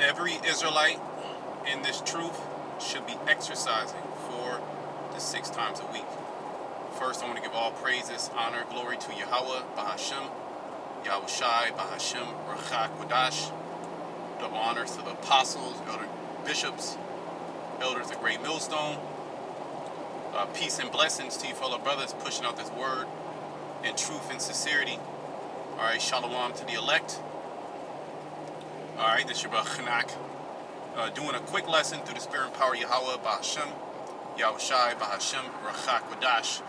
Every Israelite in this truth should be exercising 4 to 6 times a week. First, I want to give all praises, honor, glory to Yahweh, Bahashem, Yahweh Shai, Bahashem, Rachak, Wadash. Double honors to the apostles, elder bishops, elders of Great Millstone. Peace and blessings to you fellow brothers pushing out this word in truth and sincerity. All right, shalom to the elect. All right, this is your brother Chanak. Doing a quick lesson through the spirit and power of Yahweh, Bahashem, Yahweh Shai, Bahashem, Rachak, Wadash.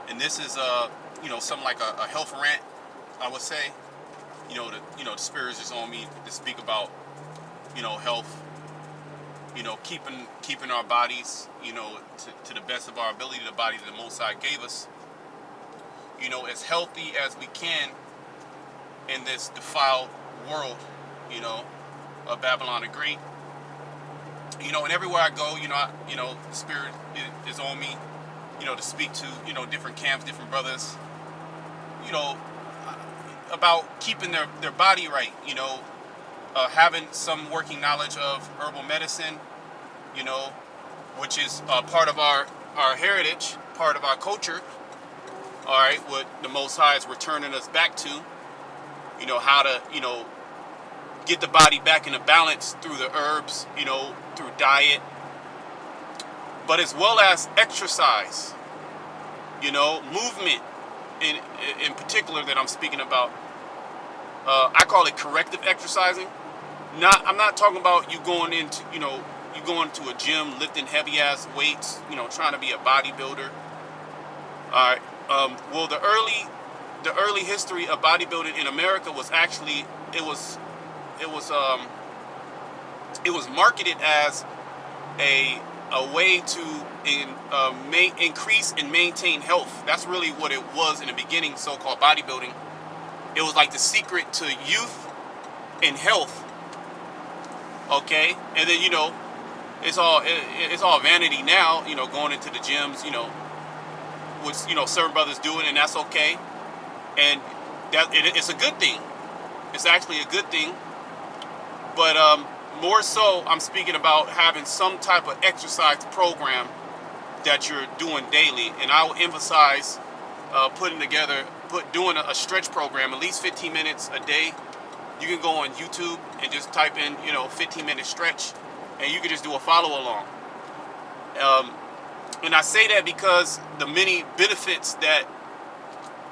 And this is, something like a health rant, I would say. The spirit is just on me to speak about, health, keeping our bodies, to the best of our ability, the body that the Most High gave us, as healthy as we can in this defiled world, of Babylon the Great. And everywhere I go, the spirit is on me, to speak to, different camps, different brothers, about keeping their body right, having some working knowledge of herbal medicine, which is part of our heritage, part of our culture, all right, what the Most High is returning us back to, how to, get the body back into balance through the herbs, through diet, but as well as exercise, movement in particular that I'm speaking about. I call it corrective exercising. I'm not talking about you going into, you going to a gym lifting heavy ass weights, trying to be a bodybuilder. All right. Well, the early history of bodybuilding in America was actually it was marketed as a way to increase and maintain health. That's really what it was in the beginning, so-called bodybuilding. It was like the secret to youth and health. Okay, and then it's all vanity now. Going into the gyms, which certain brothers do it, and that's okay, and it's a good thing. It's actually a good thing. But more so, I'm speaking about having some type of exercise program that you're doing daily, and I will emphasize doing a stretch program, at least 15 minutes a day. You can go on YouTube and just type in 15-minute stretch, and you can just do a follow along. And I say that because the many benefits that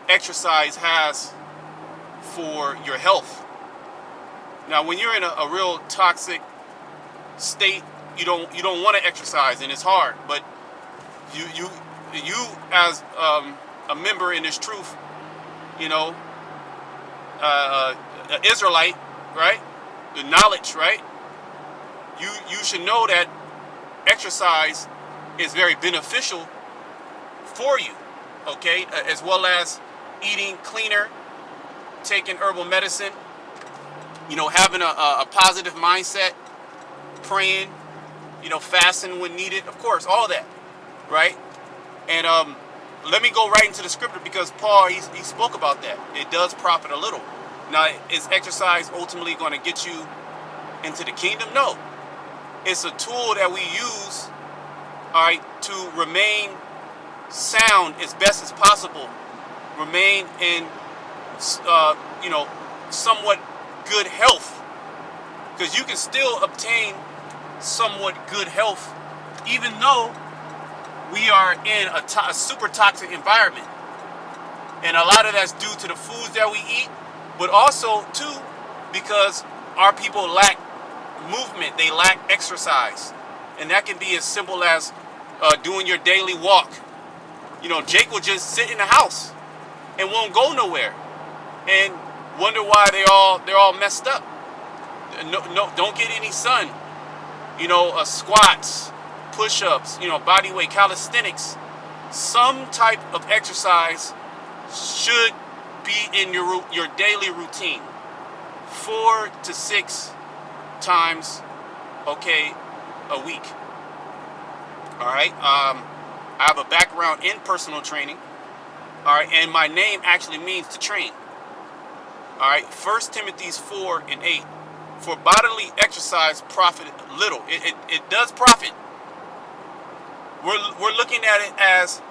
exercise has for your health. Now, when you're in a real toxic state, you don't want to exercise, and it's hard. But you as a member in this truth, an Israelite, right? The knowledge, right? You should know that exercise is very beneficial for you, okay? As well as eating cleaner, taking herbal medicine, having a positive mindset, praying, fasting when needed, of course, all that, right? And let me go right into the scripture, because Paul, he spoke about that. It does profit a little. Now, is exercise ultimately going to get you into the kingdom? No. It's a tool that we use, all right, to remain sound as best as possible, remain in, somewhat good health, because you can still obtain somewhat good health even though we are in a super toxic environment. And a lot of that's due to the foods that we eat, but also too because our people lack movement, they lack exercise, and that can be as simple as doing your daily walk. Jake will just sit in the house and won't go nowhere, and wonder why they're all messed up. No, don't get any sun. Squats, push-ups, body weight, calisthenics. Some type of exercise should be in your daily routine, 4 to 6 times, okay, a week. All right. I have a background in personal training. All right, and my name actually means to train. All right, 1 Timothy 4:8. For bodily exercise profit little. It does profit. We're looking at it as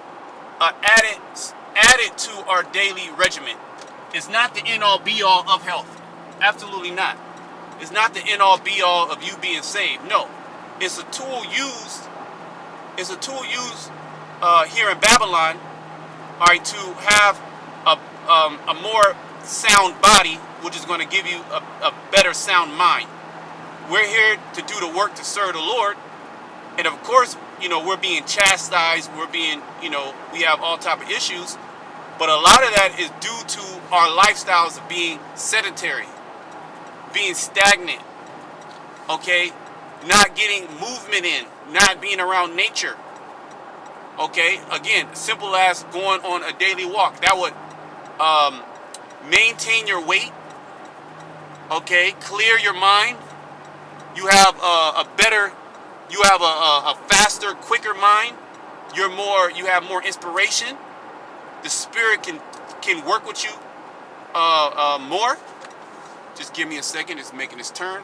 added to our daily regimen. It's not the end all be all of health. Absolutely not. It's not the end all be all of you being saved. No, it's a tool used. It's a tool used here in Babylon, all right, to have a more sound body, which is going to give you a better sound mind. We're here to do the work to serve the Lord, and of course, we're being chastised. We're being, we have all type of issues, but a lot of that is due to our lifestyles of being sedentary, being stagnant, okay, not getting movement in, not being around nature. Okay, again, simple as going on a daily walk. That would maintain your weight. Okay, clear your mind. You have you have a faster, quicker mind. You have more inspiration. The Spirit can work with you more. Just give me a second. It's making its turn.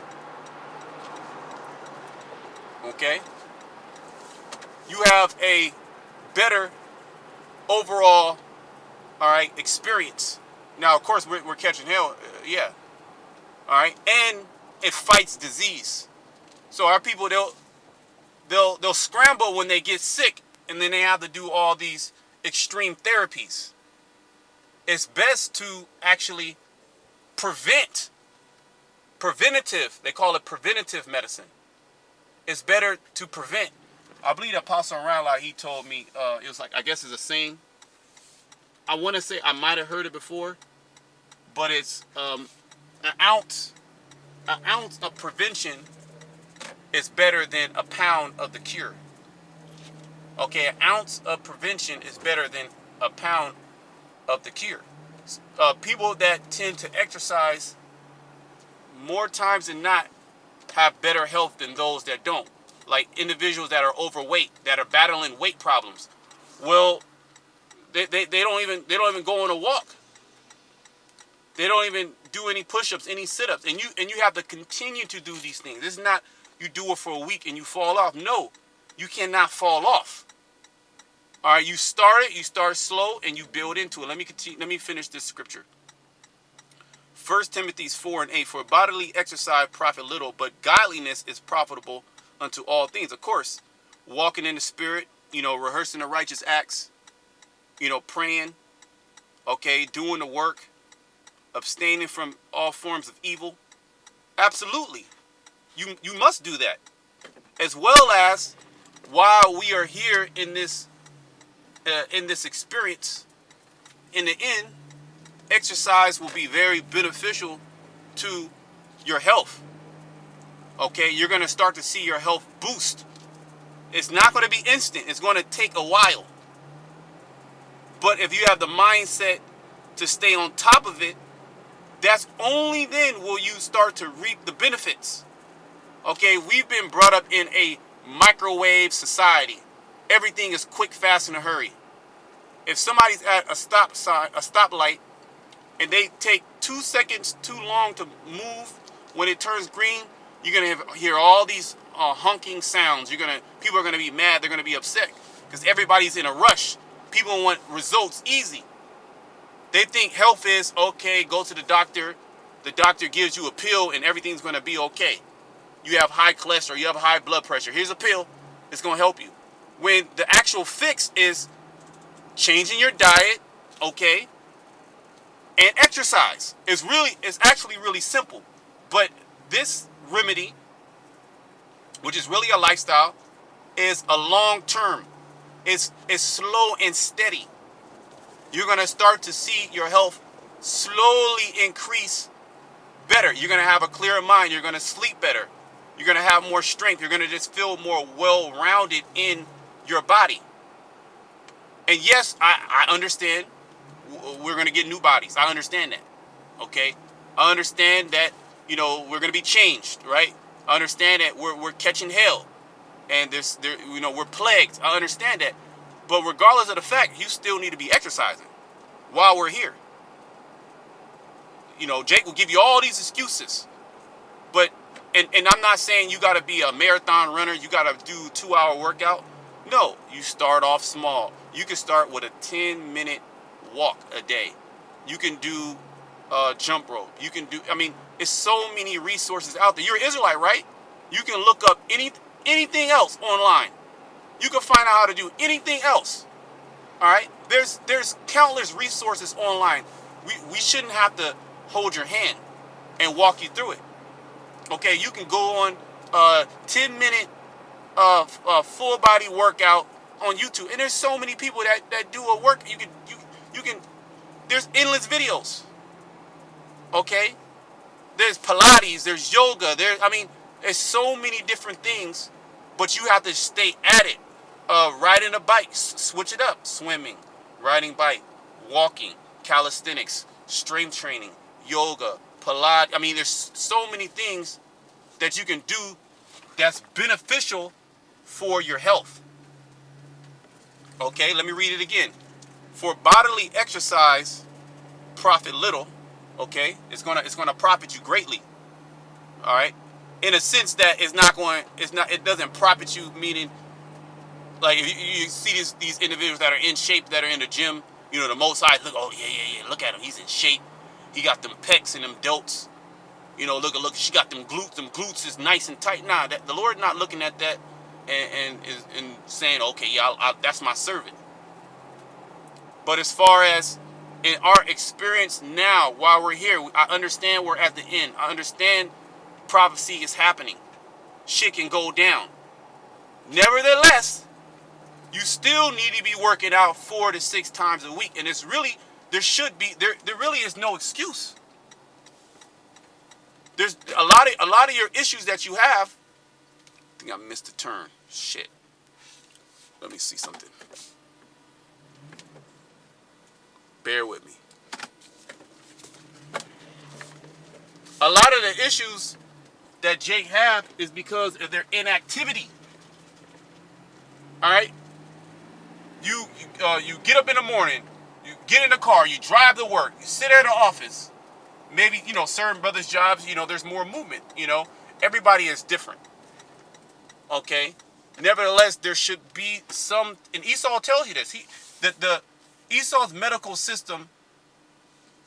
Okay, you have a better overall, all right, experience. Now, of course, we're catching hell, yeah, all right, and it fights disease. So our people, they'll scramble when they get sick, and then they have to do all these extreme therapies. It's best to actually preventative. They call it preventative medicine. It's better to prevent. I believe that Apostle Rala, he told me, it was like, I guess it's a saying. I want to say, I might have heard it before, but it's an ounce of prevention is better than a pound of the cure. Okay, an ounce of prevention is better than a pound of the cure. People that tend to exercise more times than not have better health than those that don't. Like individuals that are overweight, that are battling weight problems. Well, they don't even go on a walk. They don't even do any push-ups, any sit-ups, and you have to continue to do these things. This is not you do it for a week and you fall off. No, you cannot fall off. All right, you start slow and you build into it. Let me continue. Let me finish this scripture. 1 Timothy 4:8, for bodily exercise profit little, but godliness is profitable unto all things. Of course, walking in the Spirit, rehearsing the righteous acts, praying, okay, doing the work, abstaining from all forms of evil. Absolutely. You must do that. As well as, while we are here in this experience, in the end, exercise will be very beneficial to your health. Okay, you're going to start to see your health boost. It's not going to be instant. It's going to take a while. But if you have the mindset to stay on top of it, that's only then will you start to reap the benefits. Okay, we've been brought up in a microwave society. Everything is quick, fast, in a hurry. If somebody's at a stoplight, and they take 2 seconds too long to move, when it turns green, you're gonna hear all these honking sounds. People are gonna be mad. They're gonna be upset because everybody's in a rush. People want results easy. They think health is okay. Go to the doctor. The doctor gives you a pill, and everything's gonna be okay. You have high cholesterol. You have high blood pressure. Here's a pill. It's gonna help you. When the actual fix is changing your diet, okay, and exercise. It's actually really simple. But this remedy, which is really a lifestyle, is a long term. It's slow and steady. You're going to start to see your health slowly increase better. You're going to have a clearer mind. You're going to sleep better. You're going to have more strength. You're going to just feel more well-rounded in your body. And yes, I understand we're going to get new bodies. I understand that. Okay? I understand that, we're going to be changed, right? I understand that we're catching hell. And we're plagued. I understand that. But regardless of the fact, you still need to be exercising while we're here. Jake will give you all these excuses. But, and I'm not saying you got to be a marathon runner, you got to do 2-hour workout. No, you start off small. You can start with a 10-minute walk a day. You can do jump rope. You can do, I mean, it's so many resources out there. You're an Israelite, right? You can look up anything else online. You can find out how to do anything else. All right? There's countless resources online. We shouldn't have to hold your hand and walk you through it. Okay, you can go on 10-minute full body workout on YouTube, and there's so many people that do a work. You can. There's endless videos. Okay, there's Pilates, there's yoga. There's so many different things, but you have to stay at it. Riding a bike, switch it up. Swimming, riding bike, walking, calisthenics, strength training, yoga, Pilates. I mean, there's so many things that you can do that's beneficial for your health. Okay, let me read it again. For bodily exercise, profit little. Okay, it's gonna profit you greatly. All right, in a sense that it doesn't profit you, meaning like if you see these individuals that are in shape, that are in the gym, you know, the most high, look, oh yeah, look at him, he's in shape, he got them pecs and them delts, you know, look, she got them glutes is nice and tight. Nah, the Lord not looking at that and saying, okay, yeah, that's my servant. But as far as in our experience now, while we're here, I understand we're at the end. I understand prophecy is happening. Shit can go down. Nevertheless, you still need to be working out 4 to 6 times a week. And there really is no excuse. There's a lot of your issues that you have. I think I missed a turn. Shit. Let me see something. Bear with me. A lot of the issues that Jake have is because of their inactivity. All right? You get up in the morning, you get in the car, you drive to work, you sit at the office. Maybe, you know, certain brothers' jobs, you know, there's more movement, you know. Everybody is different. Okay? Nevertheless, there should be some, and Esau tells you this. The Esau's medical system,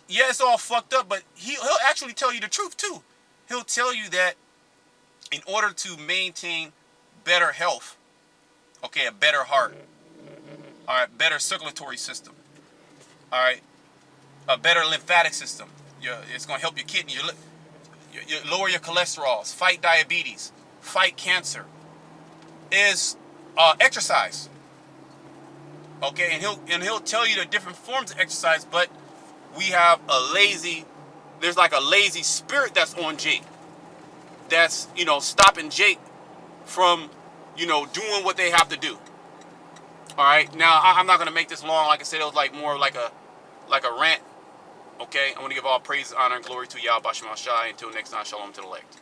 yeah, it's all fucked up, but he'll actually tell you the truth too. He'll tell you that in order to maintain better health, okay, a better heart, all right, better circulatory system, all right, a better lymphatic system, it's going to help your kidney, you lower your cholesterols, fight diabetes, fight cancer, is exercise. Okay, and he'll tell you the different forms of exercise, but we have there's like a lazy spirit that's on Jake. That's, you know, stopping Jake from, you know, doing what they have to do. All right, now I'm not gonna make this long. Like I said, it was like more like a rant. Okay, I want to give all praise, honor, and glory to Yahweh Bashem Ashai. Until next time, shalom to the elect.